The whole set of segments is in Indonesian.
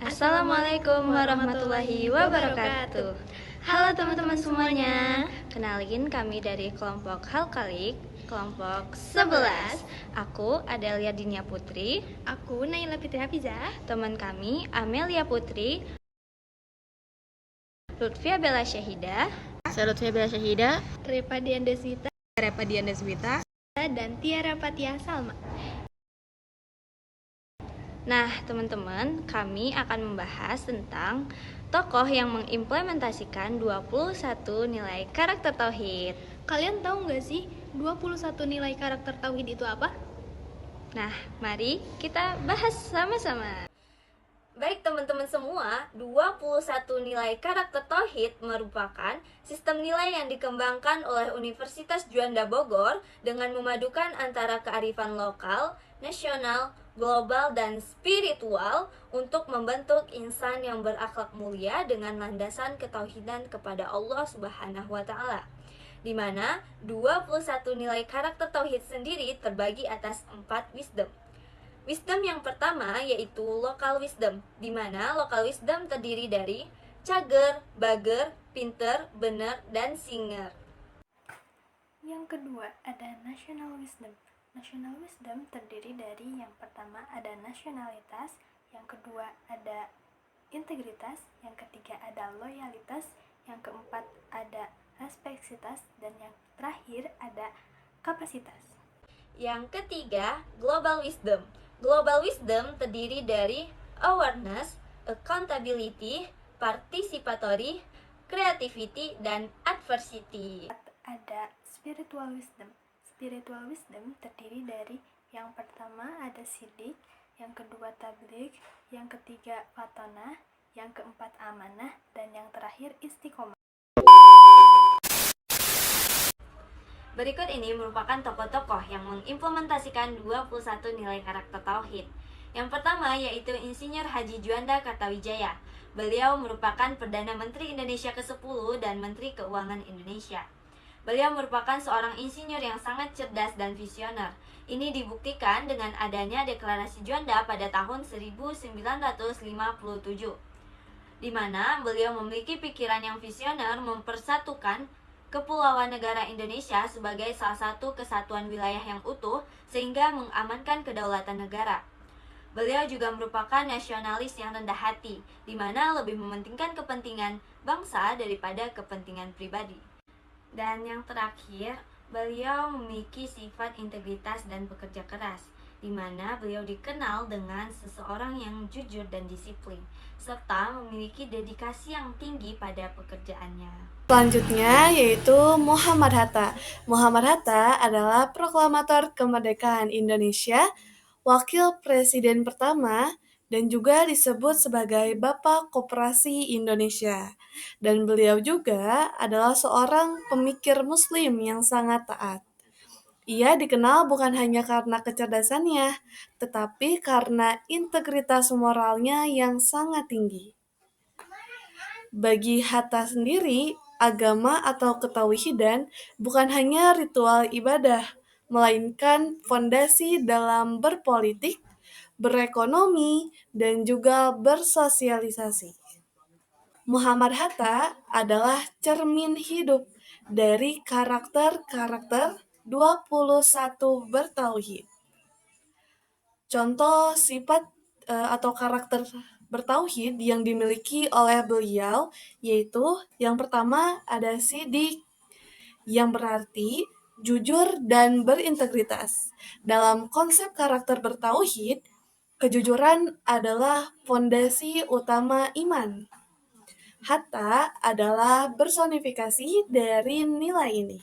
Assalamualaikum warahmatullahi wabarakatuh. Halo teman-teman semuanya. Kenalin kami dari kelompok Halkalik, kelompok 11. Aku Adelia Dinia Putri. Aku Naila Fitri Hafizah. Teman kami Amelia Putri, Lutfia Bella Syahida, Lutfia Bella Syahida, Repa Dian Deswita, dan Tiara Fatia Salma. Nah, teman-teman, kami akan membahas tentang tokoh yang mengimplementasikan 21 nilai karakter tauhid. Kalian tahu nggak sih 21 nilai karakter tauhid itu apa? Nah, mari kita bahas sama-sama. Baik teman-teman semua, 21 nilai karakter tauhid merupakan sistem nilai yang dikembangkan oleh Universitas Juanda Bogor dengan memadukan antara kearifan lokal, nasional, global, dan spiritual untuk membentuk insan yang berakhlak mulia dengan landasan ketauhidan kepada Allah Subhanahu wa taala. Di mana 21 nilai karakter tauhid sendiri terbagi atas 4 wisdom. Wisdom yang pertama yaitu local wisdom, di mana local wisdom terdiri dari cager, bager, pinter, bener, dan singer. Yang kedua ada national wisdom. National wisdom terdiri dari yang pertama ada nasionalitas, yang kedua ada integritas, yang ketiga ada loyalitas, yang keempat ada respeksitas, dan yang terakhir ada kapasitas. Yang ketiga, global wisdom. Global wisdom terdiri dari awareness, accountability, participatory, creativity, dan adversity. Ada spiritual wisdom. Spiritual wisdom terdiri dari yang pertama ada sidik, yang kedua tabligh, yang ketiga fatonah, yang keempat amanah, dan yang terakhir istiqomah. Berikut ini merupakan tokoh-tokoh yang mengimplementasikan 21 nilai karakter tauhid. Yang pertama yaitu Insinyur Haji Juanda Kartawijaya. Beliau merupakan Perdana Menteri Indonesia ke-10 dan Menteri Keuangan Indonesia. Beliau merupakan seorang insinyur yang sangat cerdas dan visioner. Ini dibuktikan dengan adanya Deklarasi Juanda pada tahun 1957, di mana beliau memiliki pikiran yang visioner mempersatukan Kepulauan Negara Indonesia sebagai salah satu kesatuan wilayah yang utuh sehingga mengamankan kedaulatan negara. Beliau juga merupakan nasionalis yang rendah hati, di mana lebih mementingkan kepentingan bangsa daripada kepentingan pribadi. Dan yang terakhir, beliau memiliki sifat integritas dan pekerja keras, di mana beliau dikenal dengan seseorang yang jujur dan disiplin, serta memiliki dedikasi yang tinggi pada pekerjaannya. Selanjutnya yaitu Muhammad Hatta. Muhammad Hatta adalah proklamator kemerdekaan Indonesia, wakil presiden pertama, dan juga disebut sebagai Bapak Koperasi Indonesia. Dan beliau juga adalah seorang pemikir muslim yang sangat taat. Ia dikenal bukan hanya karena kecerdasannya, tetapi karena integritas moralnya yang sangat tinggi. Bagi Hatta sendiri, agama atau ketauhidan bukan hanya ritual ibadah, melainkan fondasi dalam berpolitik, berekonomi, dan juga bersosialisasi. Muhammad Hatta adalah cermin hidup dari karakter-karakter 21 bertauhid. Contoh sifat atau karakter bertauhid yang dimiliki oleh beliau yaitu yang pertama ada sidik, yang berarti jujur dan berintegritas. Dalam konsep karakter bertauhid, kejujuran adalah fondasi utama iman. Hatta adalah personifikasi dari nilai ini.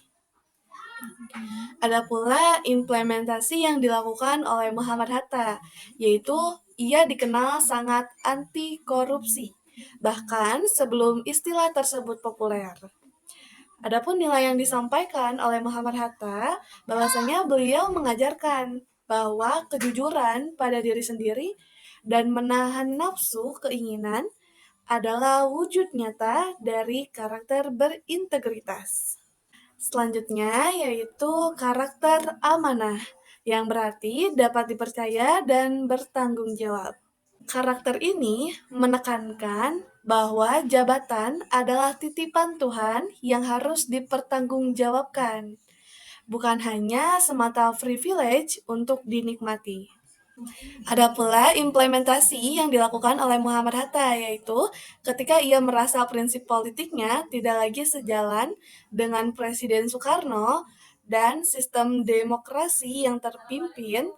Ada pula implementasi yang dilakukan oleh Muhammad Hatta, yaitu ia dikenal sangat anti korupsi, bahkan sebelum istilah tersebut populer. Adapun nilai yang disampaikan oleh Muhammad Hatta, bahwasanya beliau mengajarkan bahwa kejujuran pada diri sendiri dan menahan nafsu keinginan adalah wujud nyata dari karakter berintegritas. Selanjutnya yaitu karakter amanah, yang berarti dapat dipercaya dan bertanggung jawab. Karakter ini menekankan bahwa jabatan adalah titipan Tuhan yang harus dipertanggungjawabkan, bukan hanya semata privilege untuk dinikmati. Ada pula implementasi yang dilakukan oleh Muhammad Hatta, yaitu ketika ia merasa prinsip politiknya tidak lagi sejalan dengan Presiden Soekarno dan sistem demokrasi yang terpimpin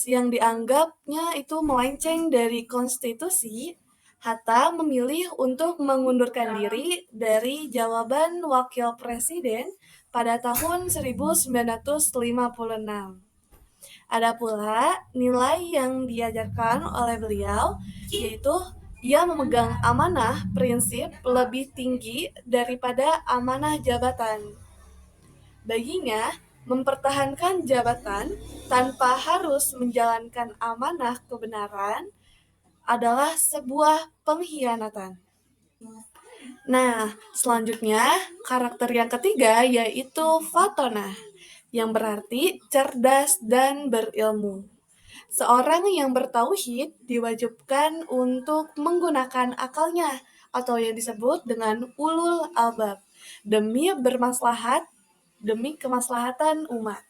yang dianggapnya itu melenceng dari konstitusi. Hatta memilih untuk mengundurkan diri dari jawaban wakil presiden pada tahun 1956. Ada pula nilai yang diajarkan oleh beliau, yaitu ia memegang amanah prinsip lebih tinggi daripada amanah jabatan. Baginya, mempertahankan jabatan tanpa harus menjalankan amanah kebenaran adalah sebuah pengkhianatan. Nah, selanjutnya karakter yang ketiga yaitu Fatona, yang berarti cerdas dan berilmu. Seorang yang bertauhid diwajibkan untuk menggunakan akalnya atau yang disebut dengan ulul albab demi kemaslahatan umat.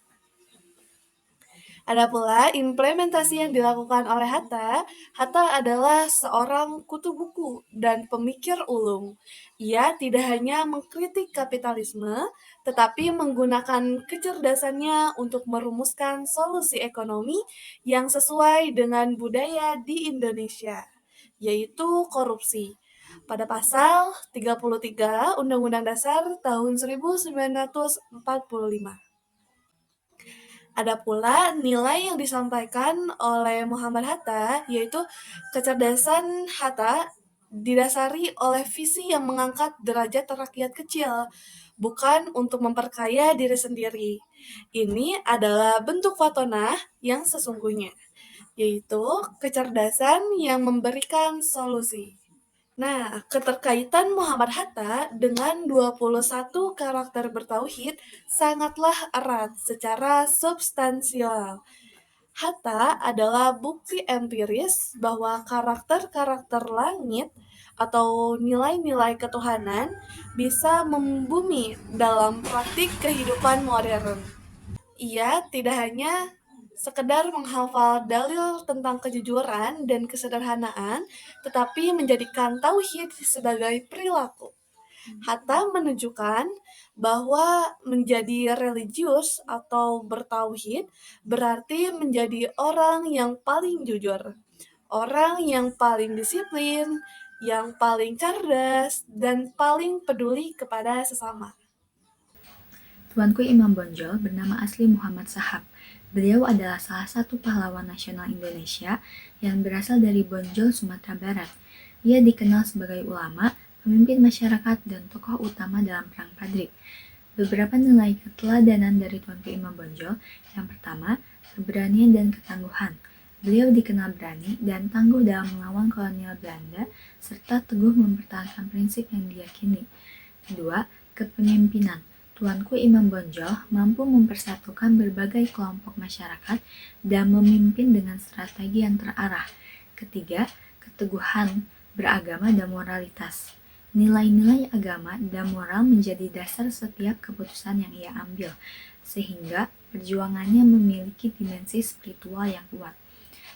Ada pula implementasi yang dilakukan oleh Hatta. Hatta adalah seorang kutu buku dan pemikir ulung. Ia tidak hanya mengkritik kapitalisme, tetapi menggunakan kecerdasannya untuk merumuskan solusi ekonomi yang sesuai dengan budaya di Indonesia, yaitu korupsi. Pada pasal 33 Undang-Undang Dasar tahun 1945. Ada pula nilai yang disampaikan oleh Muhammad Hatta, yaitu kecerdasan Hatta didasari oleh visi yang mengangkat derajat rakyat kecil, bukan untuk memperkaya diri sendiri. Ini adalah bentuk Fatona yang sesungguhnya, yaitu kecerdasan yang memberikan solusi. Nah, keterkaitan Muhammad Hatta dengan 21 karakter bertauhid sangatlah erat secara substansial. Hatta adalah bukti empiris bahwa karakter-karakter langit atau nilai-nilai ketuhanan bisa membumi dalam praktik kehidupan modern. Ia tidak hanya sekedar menghafal dalil tentang kejujuran dan kesederhanaan, tetapi menjadikan tauhid sebagai perilaku. Hatta menunjukkan bahwa menjadi religius atau bertauhid berarti menjadi orang yang paling jujur, orang yang paling disiplin, yang paling cerdas, dan paling peduli kepada sesama. Tuanku Imam Bonjol bernama asli Muhammad Sahab. Beliau adalah salah satu pahlawan nasional Indonesia yang berasal dari Bonjol, Sumatera Barat. Ia dikenal sebagai ulama, pemimpin masyarakat, dan tokoh utama dalam Perang Padri. Beberapa nilai keteladanan dari Tuanku Imam Bonjol. Yang pertama, keberanian dan ketangguhan. Beliau dikenal berani dan tangguh dalam melawan kolonial Belanda, serta teguh mempertahankan prinsip yang diyakini. Kedua, kepemimpinan. Tuanku Imam Bonjol mampu mempersatukan berbagai kelompok masyarakat dan memimpin dengan strategi yang terarah. Ketiga, keteguhan beragama dan moralitas. Nilai-nilai agama dan moral menjadi dasar setiap keputusan yang ia ambil, sehingga perjuangannya memiliki dimensi spiritual yang kuat.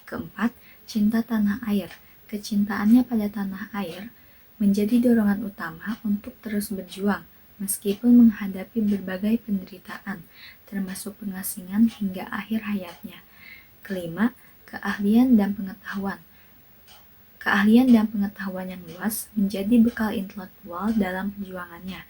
Keempat, cinta tanah air. Kecintaannya pada tanah air menjadi dorongan utama untuk terus berjuang, meskipun menghadapi berbagai penderitaan, termasuk pengasingan hingga akhir hayatnya. Kelima, keahlian dan pengetahuan. Keahlian dan pengetahuan yang luas menjadi bekal intelektual dalam perjuangannya.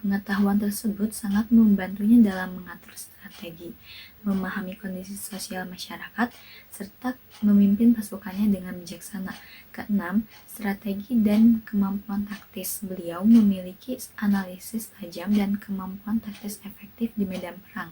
Pengetahuan tersebut sangat membantunya dalam mengatur strategi, memahami kondisi sosial masyarakat, serta memimpin pasukannya dengan bijaksana. Keenam, strategi dan kemampuan taktis. Beliau memiliki analisis tajam dan kemampuan taktis efektif di medan perang,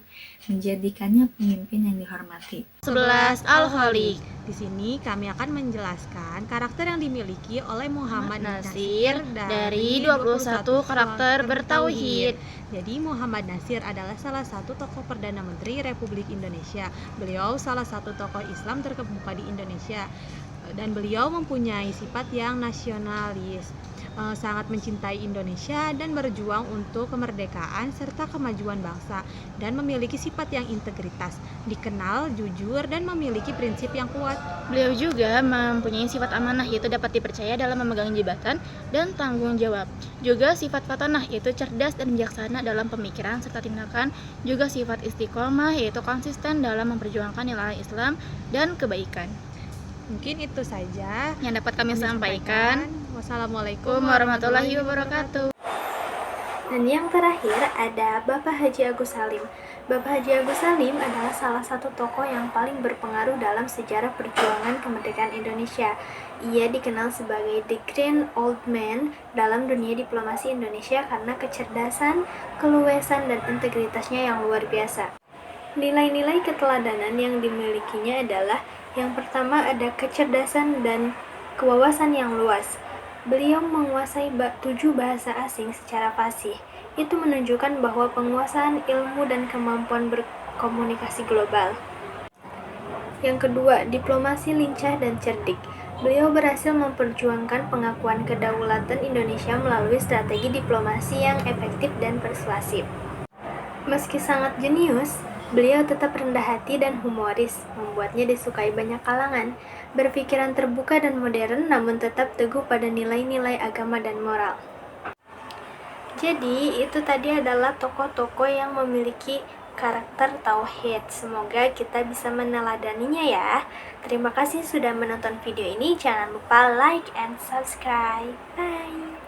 menjadikannya pemimpin yang dihormati. 11. Al-Khaliq. Di sini kami akan menjelaskan karakter yang dimiliki oleh Muhammad Nasir dari 21 karakter bertauhid. Jadi Muhammad Nasir adalah salah satu tokoh Perdana Menteri Republik Indonesia. Beliau salah satu tokoh Islam terkemuka di Indonesia. Dan beliau mempunyai sifat yang nasionalis, sangat mencintai Indonesia dan berjuang untuk kemerdekaan serta kemajuan bangsa, dan memiliki sifat yang integritas, dikenal jujur dan memiliki prinsip yang kuat. Beliau juga mempunyai sifat amanah, yaitu dapat dipercaya dalam memegang jabatan dan tanggung jawab. Juga sifat fatanah, yaitu cerdas dan bijaksana dalam pemikiran serta tindakan. Juga sifat istiqomah, yaitu konsisten dalam memperjuangkan nilai Islam dan kebaikan. Mungkin itu saja Yang dapat kami sampaikan. Wassalamualaikum Warahmatullahi wabarakatuh. Dan yang terakhir ada Bapak Haji Agus Salim. Bapak Haji Agus Salim adalah salah satu tokoh yang paling berpengaruh dalam sejarah perjuangan kemerdekaan Indonesia. Ia dikenal sebagai The Grand Old Man dalam dunia diplomasi Indonesia karena kecerdasan, keluasan, dan integritasnya yang luar biasa. Nilai-nilai keteladanan yang dimilikinya adalah yang pertama ada kecerdasan dan kewawasan yang luas. Beliau menguasai 7 bahasa asing secara fasih. Itu menunjukkan bahwa penguasaan ilmu dan kemampuan berkomunikasi global. Yang kedua, diplomasi lincah dan cerdik. Beliau berhasil memperjuangkan pengakuan kedaulatan Indonesia melalui strategi diplomasi yang efektif dan persuasif. Meski sangat jenius, beliau tetap rendah hati dan humoris, membuatnya disukai banyak kalangan. Berpikiran terbuka dan modern, namun tetap teguh pada nilai-nilai agama dan moral. Jadi, itu tadi adalah tokoh-tokoh yang memiliki karakter tauhid. Semoga kita bisa meneladaninya ya. Terima kasih sudah menonton video ini. Jangan lupa like and subscribe. Bye.